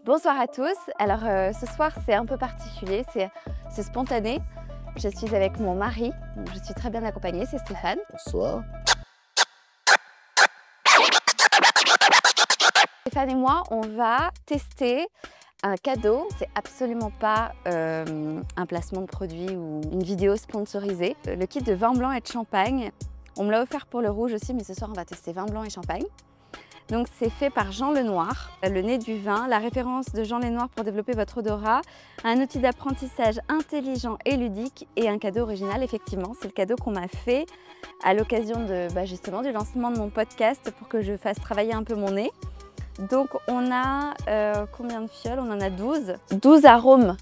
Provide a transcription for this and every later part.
Bonsoir à tous. Alors ce soir c'est un peu particulier, c'est spontané. Je suis avec mon mari, donc je suis très bien accompagnée, c'est Stéphane. Bonsoir. Stéphane et moi, on va tester un cadeau. C'est absolument pas un placement de produit ou une vidéo sponsorisée. Le kit de vin blanc et de champagne. On me l'a offert pour le rouge aussi, mais ce soir on va tester vin blanc et champagne. Donc c'est fait par Jean Lenoir, le nez du vin, la référence de Jean Lenoir pour développer votre odorat, un outil d'apprentissage intelligent et ludique et un cadeau original. Effectivement, c'est le cadeau qu'on m'a fait à l'occasion de justement du lancement de mon podcast pour que je fasse travailler un peu mon nez. Donc on a combien de fioles? On en a 12. 12 arômes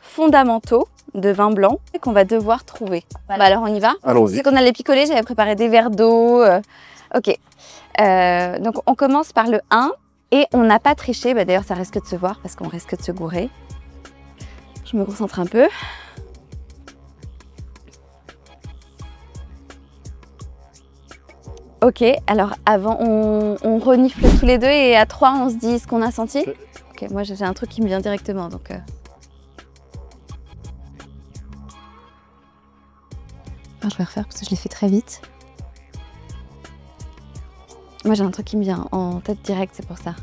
fondamentaux de vin blanc qu'on va devoir trouver. Voilà. Alors on y va? Allons-y. C'est qu'on allait picoler, j'avais préparé des verres d'eau. Ok. Donc on commence par le 1 et on n'a pas triché. D'ailleurs ça risque de se voir parce qu'on risque de se gourer. Je me concentre un peu. Ok, alors avant on renifle tous les deux et à 3 on se dit ce qu'on a senti. Ok, moi j'ai un truc qui me vient directement donc... Je vais refaire parce que je l'ai fait très vite. Moi j'ai un truc qui me vient en tête direct, c'est pour ça.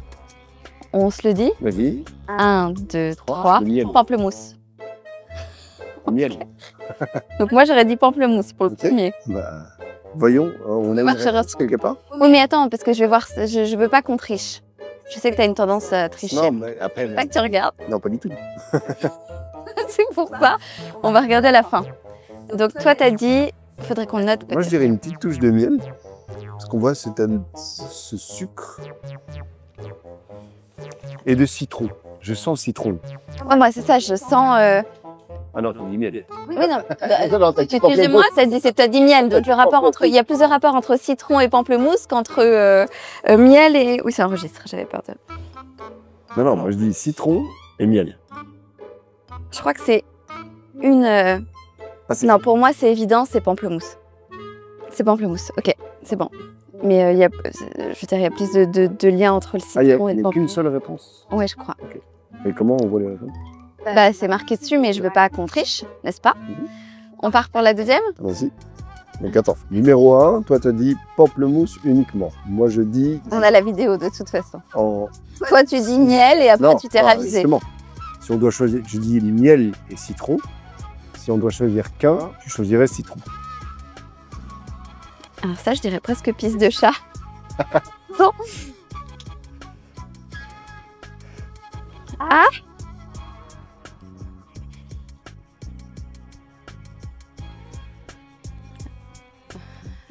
On se le dit? Vas-y. 1, 2, 3. Pamplemousse. Miel. Donc moi j'aurais dit pamplemousse pour le premier. Bah, voyons, on a une réponse quelque part? Oui mais attends, parce que je vais voir, je veux pas qu'on triche. Je sais que tu as une tendance à tricher. Non, mais après... Pas que tu regardes. Non, pas du tout. C'est pour ça. On va regarder à la fin. Donc toi t'as dit, il faudrait qu'on le note. Moi je dirais une petite touche de miel. Parce qu'on voit ce sucre et de citron. Je sens citron. Ouais, moi c'est ça, je sens... Ah non, tu dis miel. Oui, non. Excusez-moi, t'as dit miel. Donc il y a plus de rapport entre citron et pamplemousse qu'entre miel et... Oui, ça enregistre, j'avais peur de... Non, moi je dis citron et miel. Je crois que c'est une... Non, pour moi c'est évident, c'est pamplemousse. C'est pamplemousse, ok, c'est bon. Mais il y a plus de liens entre le citron et le pamplemousse. Il n'y a qu'une seule réponse? Ouais, je crois. Okay. Et comment on voit les réponses? C'est marqué dessus, mais je veux pas qu'on triche, n'est-ce pas? On part pour la deuxième? Allons-y. Donc attends, numéro 1, toi tu dis pamplemousse uniquement. Moi je dis... On a la vidéo de toute façon. Toi tu dis miel et après tu t'es ravisé. Justement, si on doit choisir, je dis miel et citron. Si on doit choisir qu'un, tu choisirais citron. Alors ça, je dirais presque pisse de chat. Non. Ah.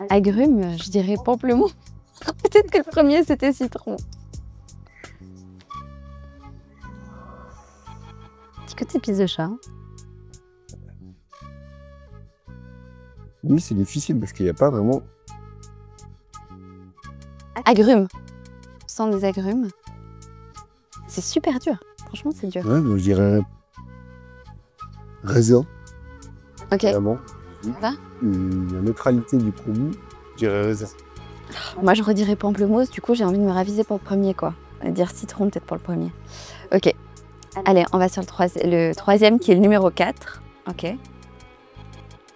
Agrumes, je dirais pamplemousse. Peut-être que le premier, c'était citron. Petit côté pisse de chat. Oui, c'est difficile parce qu'il n'y a pas vraiment... Agrumes. On sent des agrumes. C'est super dur. Franchement, c'est dur. Ouais, moi je dirais raisin. Ok. Vraiment. Va. La neutralité du produit, je dirais raisin. Moi, je redirais pamplemousse. Du coup, j'ai envie de me raviser pour le premier, quoi. Dire citron, peut-être pour le premier. Ok. Allez, on va sur le troisième qui est le numéro 4. Ok.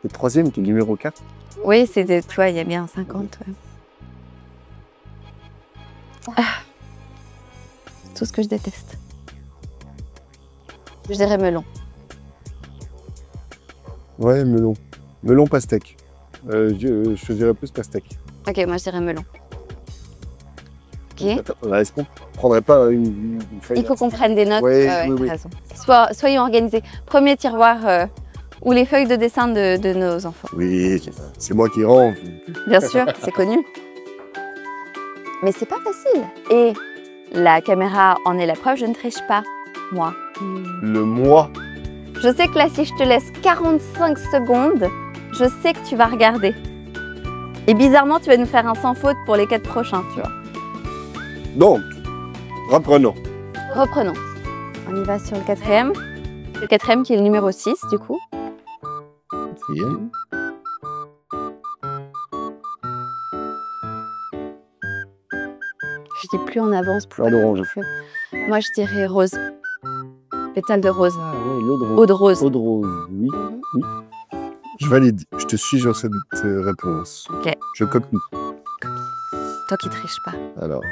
Le troisième qui est le numéro 4. Oui, tu vois, il y a bien 50. Ouais. Ah. Tout ce que je déteste. Je dirais melon. Ouais, melon. Melon pastèque. Je choisirais plus pastèque. Ok, moi je dirais melon. Ok. Est-ce qu'on ne prendrait pas une feuille? Il faut qu'on prenne des notes. Oui, oui. Raison. Soyons organisés. Premier tiroir où les feuilles de dessin de nos enfants. Oui, c'est moi qui range. Bien sûr, c'est connu. Mais c'est pas facile. Et la caméra en est la preuve, je ne triche pas, moi. Le moi. Je sais que là, si je te laisse 45 secondes, je sais que tu vas regarder. Et bizarrement, tu vas nous faire un sans faute pour les 4 prochains, tu vois. Donc, reprenons. Reprenons. On y va sur le quatrième. Le quatrième qui est le numéro 6, du coup. Quatrième. Je dis plus en avance. Fleur d'orange. Moi, je dirais rose. Pétale de rose. Ah oui, l'eau de rose. Eau de rose. Eau de rose, oui. Oui. Je valide. Je te suis sur cette réponse. Ok. Je copie. Toi qui triches pas. Alors,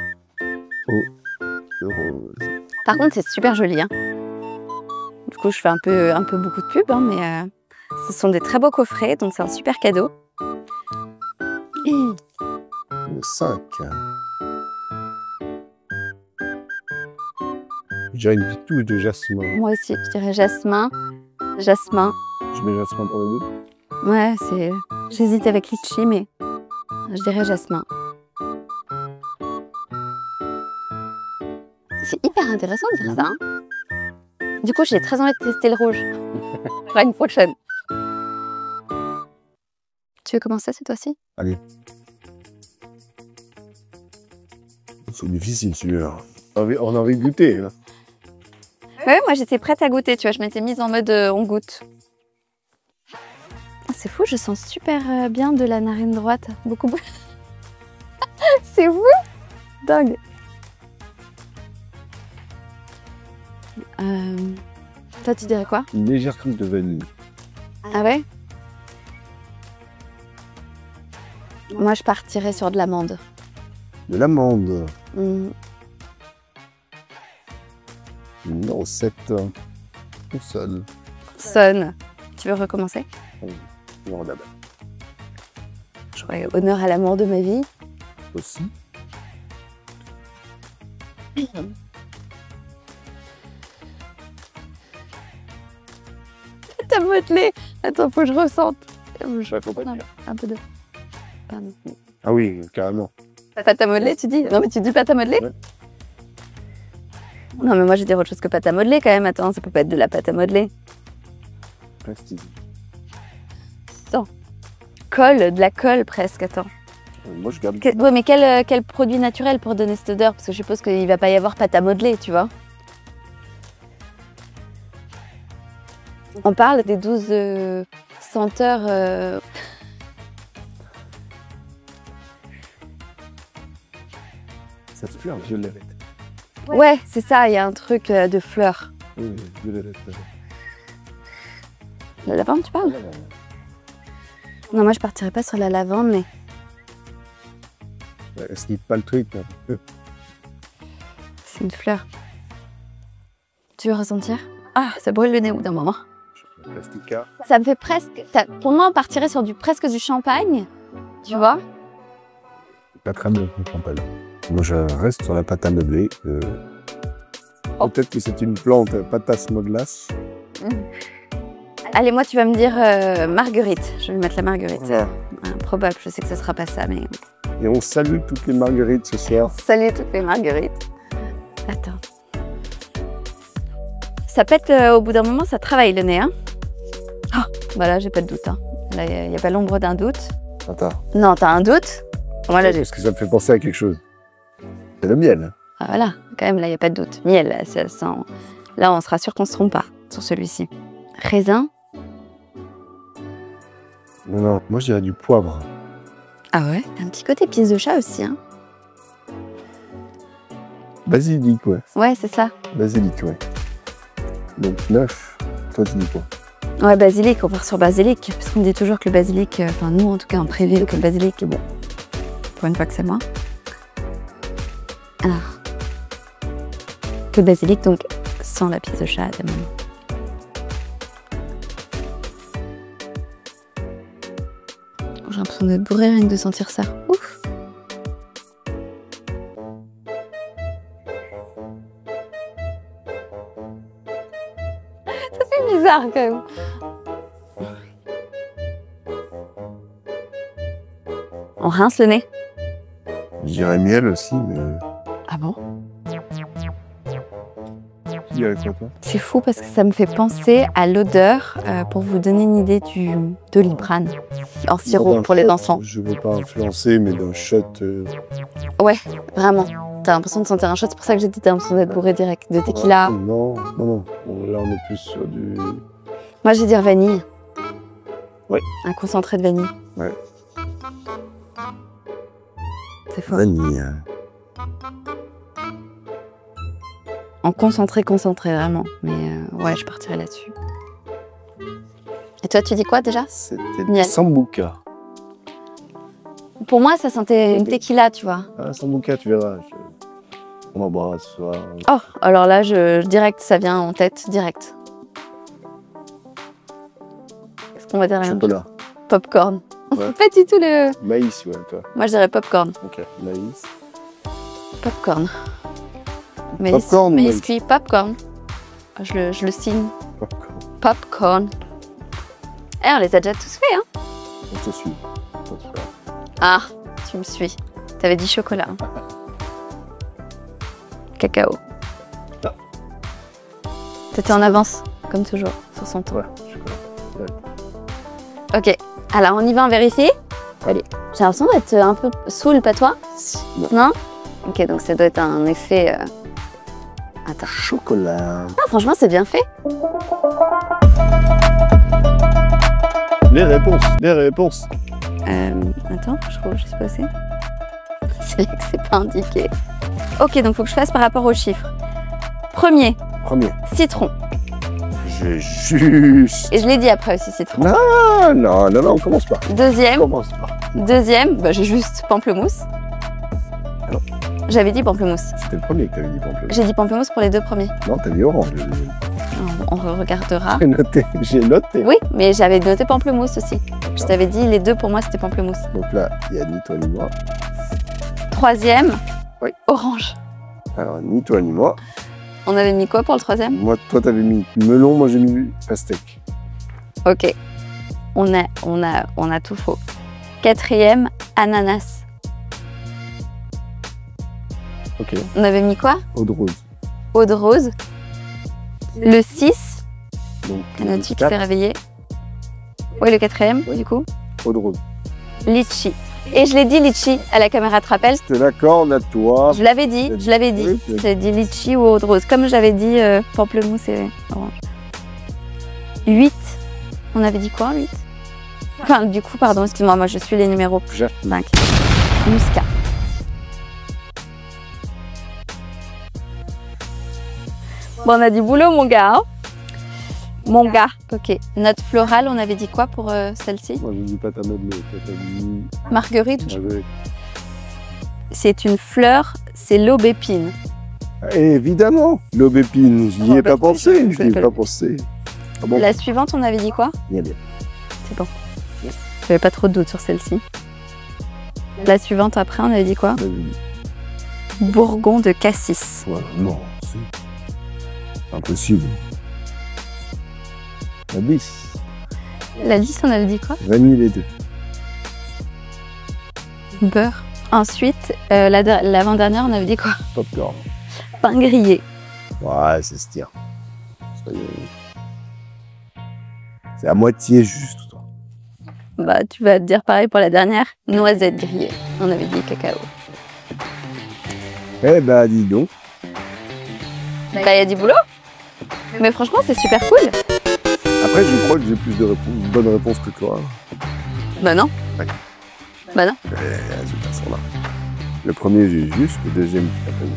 eau de rose. Par contre, c'est super joli. Hein. Du coup, je fais un peu beaucoup de pub, hein, mais ce sont des très beaux coffrets, donc c'est un super cadeau. Le 5. Je dirais une petite touche de jasmin. Moi aussi, je dirais jasmin. Jasmin. Je mets jasmin pour les deux. Ouais, c'est. J'hésite avec litchi, mais je dirais jasmin. C'est hyper intéressant de faire ça. Hein. Du coup, j'ai très envie de tester le rouge. Pour une prochaine. Tu veux commencer cette fois-ci? Allez. C'est difficile celui-là. On a envie de goûter. Là. Ouais, moi j'étais prête à goûter, tu vois, je m'étais mise en mode on goûte. Oh, c'est fou, je sens super bien de la narine droite. Beaucoup. C'est fou. Dingue. Toi, tu dirais quoi? Une légère touche de vanille. Ah ouais? Moi, je partirais sur de l'amande. De l'amande. Mmh. Numéro 7. Console. Sonne. Tu veux recommencer? Non, d'abord. J'aurais honneur à l'amour de ma vie. Aussi. T'as modelé. Attends, faut que je ressente. Faut pas dire. Un peu de... Pardon. Ah oui, carrément. Pâte à modeler, tu dis? Non, mais tu dis pâte à modeler? Ouais. Non, mais moi, je vais dire autre chose que pâte à modeler quand même. Attends, ça peut pas être de la pâte à modeler. Plastique. Attends. Colle, de la colle presque, attends. Moi, je garde. Ouais, mais quel produit naturel pour donner cette odeur? Parce que je suppose qu'il va pas y avoir pâte à modeler, tu vois. On parle des 12 senteurs... Ça se fleur, violette. Ouais, c'est ça, il y a un truc de fleurs. Oui, violette. La lavande, tu parles? Non, moi je partirais pas sur la lavande, mais... Ouais, se dit pas le truc. Là. C'est une fleur. Tu veux ressentir? Ah, ça brûle le nez au bout d'un moment. Plastica. Ça me fait presque... Pour moi, on partirait sur presque du champagne, tu vois? Pas très bien, je comprends pas là. Moi, je reste sur la pâte à modeler. Peut-être que c'est une plante, Patas modelas. Allez, moi, tu vas me dire marguerite. Je vais lui mettre la marguerite. Voilà. Improbable, je sais que ce sera pas ça, mais... Et on salue toutes les marguerites ce soir. Salut toutes les marguerites. Attends. Ça pète au bout d'un moment, ça travaille le nez, hein? Oh, voilà, j'ai pas de doute. Hein. Là, il n'y a pas l'ombre d'un doute. Attends. Non, t'as un doute? Voilà, Parce que ça me fait penser à quelque chose. C'est le miel. Ah, voilà, quand même, là, il n'y a pas de doute. Miel, là, ça sent... Là, on sera sûr qu'on ne se trompe pas sur celui-ci. Raisin? Non, moi je dirais du poivre. Ah ouais? Un petit côté pièce de chat aussi, hein? Basilic, ouais. Ouais, c'est ça. Basilic, ouais. Donc 9. Toi, tu dis quoi? Ouais, basilic, on part sur basilic. Parce qu'on dit toujours que le basilic... Enfin, nous, en tout cas, en privé, que le basilic est bon. Pour une fois que c'est moi. Alors... Que le basilic, donc, sans la pièce de chat, de même. J'ai l'impression d'être bourrée rien que de sentir ça. Ouf! Ça fait bizarre quand même. On rince le nez. Je dirais miel aussi, mais... Ah bon? Tu dirais quoi, toi? C'est fou parce que ça me fait penser à l'odeur, pour vous donner une idée du Doliprane en sirop pour les enfants. Je veux pas influencer, mais d'un shot... Ouais, vraiment. T'as l'impression de sentir un shot, c'est pour ça que j'ai dit t'as l'impression d'être bourré direct. De tequila. Non. Là, on est plus sur du... Moi, je vais dire vanille. Ouais. Un concentré de vanille. Ouais. C'est fort. Vanille. En concentré vraiment. Mais ouais, je partirai là-dessus. Et toi, tu dis quoi déjà? C'était Miel. Sambuca. Pour moi, ça sentait une tequila, tu vois. Ah, Sambuca, tu verras. On embrasse. Soit... Oh, alors là, direct, ça vient en tête, direct. Est-ce qu'on va dire rien? Chocolat. Popcorn. Ouais. Pas du tout le... Maïs, ouais, toi. Moi, je dirais popcorn. Ok, maïs. Popcorn. Popcorn ou maïs maïs? cuit, popcorn. Je le signe. Popcorn. Popcorn. Eh, on les a déjà tous faits, hein. On te suit. Ah, tu me suis. T'avais dit chocolat. Hein. Cacao. Ah. T'étais en avance, comme toujours, sur son temps. Ouais, chocolat. Ouais. Ok, alors on y va, on vérifie. Allez. J'ai l'impression d'être un peu saoul, pas toi? Non. Ok, donc ça doit être un effet... Attends. Chocolat. Ah, franchement, c'est bien fait. Les réponses, les réponses. Attends, je sais pas c'est. C'est là que c'est pas indiqué. Ok, donc faut que je fasse par rapport aux chiffres. Premier, citron. J'ai juste... Et je l'ai dit après aussi, citron. Non, on commence pas. Deuxième, Commence pas. j'ai juste pamplemousse. Ah non. J'avais dit pamplemousse. C'était le premier que t'avais dit pamplemousse. J'ai dit pamplemousse pour les deux premiers. Non, t'as dit orange. On regardera. J'ai noté. Oui, mais j'avais noté pamplemousse aussi. Je t'avais dit les deux pour moi c'était pamplemousse. Donc là, il y a ni toi ni moi. Troisième, oui. Orange. Alors, ni toi ni moi. On avait mis quoi pour le troisième? Moi, toi t'avais mis melon, moi j'ai mis pastèque. Ok. On a tout faux. Quatrième, ananas. Ok. On avait mis quoi? Eau de rose. Eau de rose. Le 6. Donc, Anati qui fait réveiller. Oui, le quatrième, du coup. Eau de rose. Litchi. Et je l'ai dit litchi à la caméra, te rappelles? C'était d'accord, on a toi. Je l'avais dit. Oui, J'ai dit litchi ou eau de rose. Comme j'avais dit pamplemousse et orange. 8. On avait dit quoi, 8? Enfin, du coup, pardon, excuse-moi, moi je suis les numéros. 5. Muscat. Bon, on a du boulot, mon gars. Hein, mon gars. Ok. Note florale, on avait dit quoi pour celle-ci? Moi, j'ai dit pâte à modeler. Pâte à modeler. Marguerite. Marguerite. C'est une fleur, c'est l'aubépine. Évidemment, l'aubépine. Je n'y ai pas pensé. Je n'y ai pas pensé. Ah bon? La suivante, on avait dit quoi? Bien. C'est bon. J'avais pas trop de doute sur celle-ci. La suivante, après, on avait dit quoi? Bourgon de cassis. Voilà, non, c'est impossible. La 10. La 10, on avait dit quoi? Vanille les deux. Beurre. Ensuite, l'avant-dernière, on avait dit quoi? Popcorn. Pain grillé. Ouais, c'est se tire. C'est à moitié juste. Toi. Bah, tu vas te dire pareil pour la dernière. Noisette grillée. On avait dit cacao. Eh bah, dis donc. Bah, il y a du boulot. Mais franchement, c'est super cool. Après, je crois que j'ai plus de bonnes réponses que toi. Bah non. Ouais. Bah non. Les résultats sont là. Le premier, j'ai juste. Le deuxième, tu t'appelles.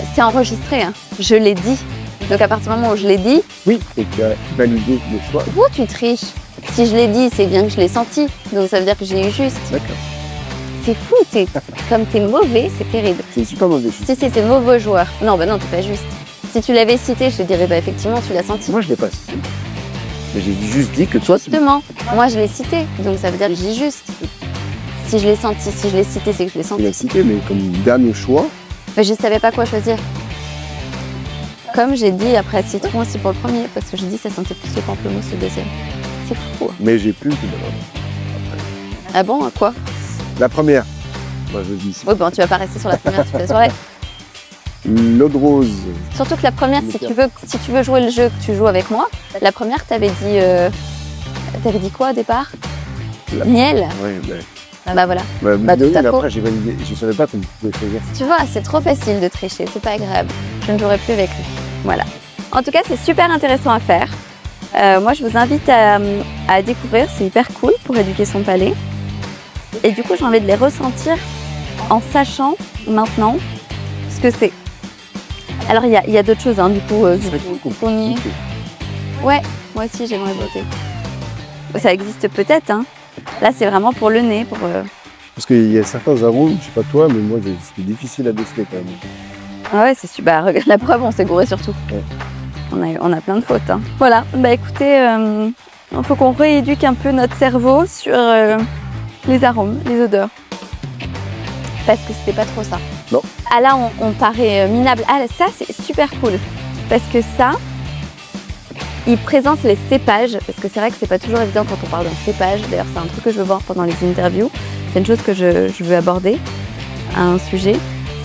C'est enregistré, hein. Je l'ai dit. Donc à partir du moment où je l'ai dit... Oui, et tu as validé le choix. Où tu triches? Si je l'ai dit, c'est bien que je l'ai senti. Donc ça veut dire que j'ai eu juste. D'accord. C'est fou, comme t'es mauvais, c'est terrible. C'est super mauvais. Si, c'est mauvais joueur. Non, bah non, t'es pas juste. Si tu l'avais cité, je te dirais, bah effectivement, tu l'as senti. Moi, je l'ai pas cité. Mais j'ai juste dit que toi, justement, moi je l'ai cité, donc ça veut dire que j'ai juste. Si je l'ai senti, si je l'ai cité, c'est que je l'ai senti. Tu l'as cité, mais comme dernier choix. Mais je savais pas quoi choisir. Comme j'ai dit après citron aussi pour le premier, parce que j'ai dit ça sentait plus le pamplemousse le deuxième. C'est fou. Mais j'ai plus de bonheur. Ah bon, à quoi? La première. Moi, je dis. Oui, bon, tu vas pas rester sur la première, tu fais sur la. L'eau de rose. Surtout que la première, si tu veux jouer le jeu que tu joues avec moi, la première, t'avais dit quoi au départ? Miel. Oui, mais... Bah voilà. Bah, tout à après, j'ai validé. Je savais pas qu'on pouvait choisir. Tu vois, c'est trop facile de tricher, c'est pas agréable. Je ne jouerai plus avec lui. Voilà. En tout cas, c'est super intéressant à faire. Moi, je vous invite à découvrir, c'est hyper cool pour éduquer son palais. Et du coup, j'ai envie de les ressentir en sachant maintenant ce que c'est. Alors, il y a d'autres choses, hein, du coup, qu'on y... goûter. Ouais, moi aussi, j'aimerais goûter. Ça existe peut-être, hein. Là, c'est vraiment pour le nez, pour... Parce qu'il y a certains arômes, je sais pas toi, mais moi, c'est difficile à déceler quand même. Ah ouais, c'est super. Regarde la preuve, on s'est gouré sur tout. Ouais. On a plein de fautes, hein. Voilà, bah écoutez, il faut qu'on rééduque un peu notre cerveau sur les arômes, les odeurs. Parce que c'était pas trop ça. Non. Ah là, on paraît minable. Ah, ça, c'est super cool. Parce que ça, il présente les cépages. Parce que c'est vrai que c'est pas toujours évident quand on parle d'un cépage. D'ailleurs, c'est un truc que je veux voir pendant les interviews. C'est une chose que je veux aborder à un sujet.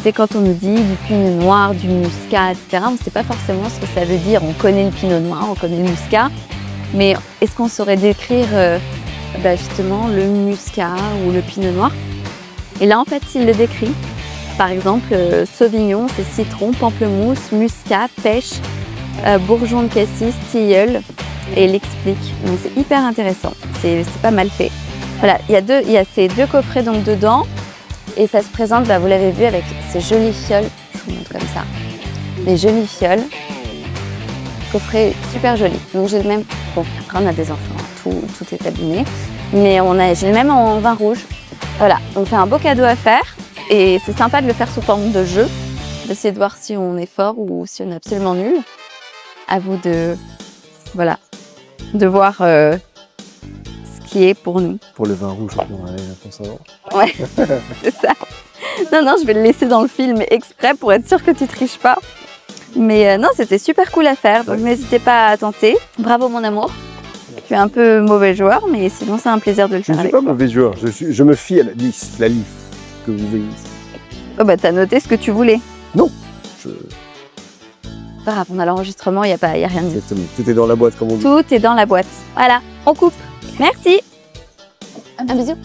C'est quand on nous dit du pinot noir, du muscat, etc. On ne sait pas forcément ce que ça veut dire. On connaît le pinot noir, on connaît le muscat. Mais est-ce qu'on saurait décrire justement le muscat ou le pinot noir? Et là, en fait, il le décrit. Par exemple, sauvignon, c'est citron, pamplemousse, muscat, pêche, bourgeon de cassis, tilleul. Et il explique. Donc c'est hyper intéressant. C'est pas mal fait. Voilà, il y a ces deux coffrets donc dedans. Et ça se présente, vous l'avez vu, avec ces jolies fioles. Je vous montre comme ça. Les jolies fioles. Coffret super joli. Donc j'ai le même. Bon, après on a des enfants, tout est abîmé. Mais j'ai le même en vin rouge. Voilà, on fait un beau cadeau à faire. Et c'est sympa de le faire sous forme de jeu. D'essayer de voir si on est fort ou si on est absolument nul. À vous de. Voilà. De voir ce qui est pour nous. Pour le vin rouge, on va aller pour savoir. Ouais, c'est ça. Non, je vais le laisser dans le film exprès pour être sûre que tu triches pas. Mais non, c'était super cool à faire, donc n'hésitez pas à tenter. Bravo mon amour. Tu es un peu mauvais joueur, mais sinon c'est un plaisir de le Je faire ne suis avec pas toi. mauvais joueur, je me fie à la liste que vous voyez ici. Oh bah t'as noté ce que tu voulais. Non, Pas grave, on a l'enregistrement, il n'y a rien de dit. exactement. Tout est dans la boîte comme on dit. Tout est dans la boîte. Voilà, on coupe. Merci. Un bisou.